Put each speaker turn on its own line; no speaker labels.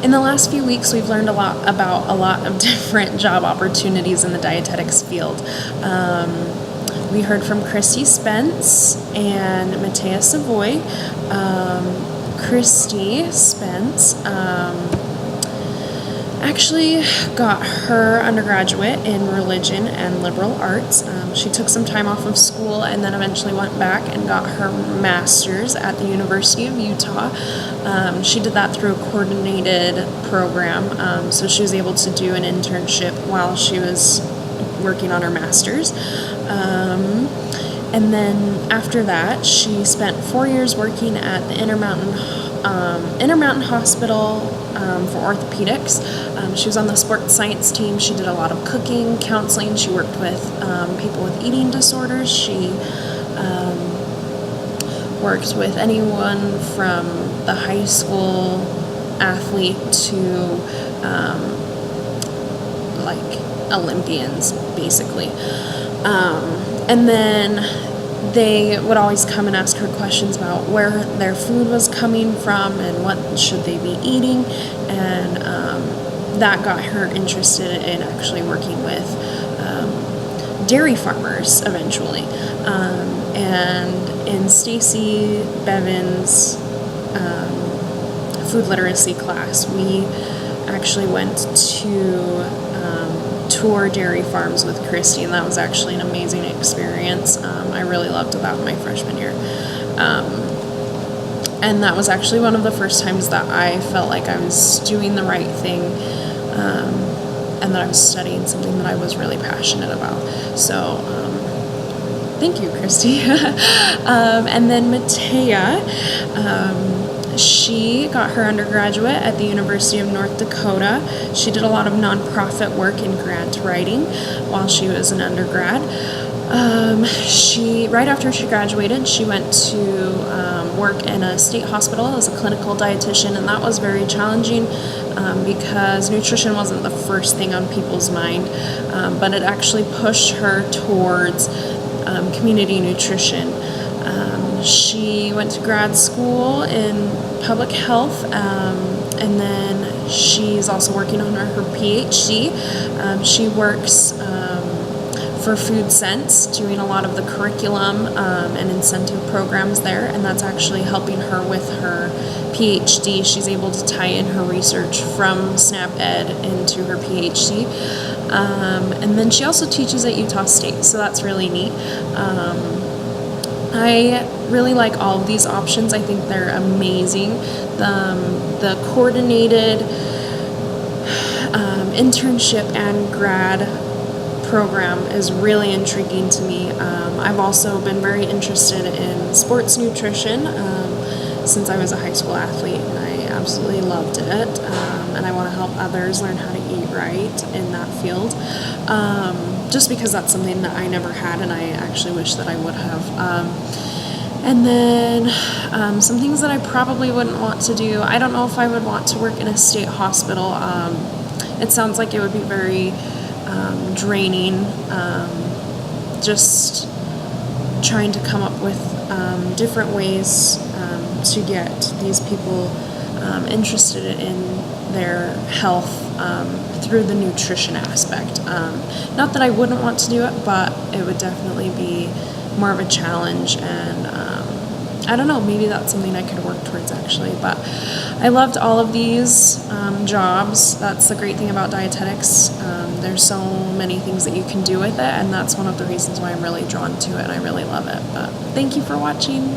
In the last few weeks, we've learned a lot about a lot of different job opportunities in the dietetics field. We heard from Christy Spence and Matea Savoy. Christy Spence actually got her undergraduate in religion and liberal arts. She took some time off of school and then eventually went back and got her master's at the University of Utah. She did that through a coordinated program, so she was able to do an internship while she was working on her master's. And then after that, she spent 4 years working at the Intermountain Hospital for orthopedics. She was on the sports science team. She did a lot of cooking, counseling. She worked with people with eating disorders. She worked with anyone from the high school athlete to like Olympians, basically. And then they would always come and ask her questions about where their food was coming from and what should they be eating, and that got her interested in actually working with dairy farmers eventually. And in Stacy Bevan's food literacy class, we actually went to tour dairy farms with Christy, and that was actually an amazing experience. I really loved that my freshman year. And that was actually one of the first times that I felt like I was doing the right thing, and that I was studying something that I was really passionate about. So thank you, Christy. And then Matea, she got her undergraduate at the University of North Dakota. She did a lot of nonprofit work in grant writing while she was an undergrad. Right after she graduated, she went to work in a state hospital as a clinical dietitian, and that was very challenging because nutrition wasn't the first thing on people's mind, but it actually pushed her towards community nutrition. She went to grad school in public health, and then she's also working on her PhD. She works for Food Sense, doing a lot of the curriculum and incentive programs there, and that's actually helping her with her PhD. She's able to tie in her research from SNAP Ed into her PhD. And then she also teaches at Utah State, so that's really neat. I really like all of these options. I think they're amazing. The coordinated internship and grad program is really intriguing to me. I've also been very interested in sports nutrition since I was a high school athlete, and I absolutely loved it. And I want to help others learn how to eat right in that field, just because that's something that I never had, and I actually wish that I would have. And then some things that I probably wouldn't want to do. I don't know if I would want to work in a state hospital. It sounds like it would be very draining, just trying to come up with different ways to get these people interested in their health through the nutrition aspect. Not that I wouldn't want to do it, but it would definitely be more of a challenge, and I don't know, maybe that's something I could work towards actually. But I loved all of these jobs. That's the great thing about dietetics. There's so many things that you can do with it, and that's one of the reasons why I'm really drawn to it, and I really love it. But thank you for watching.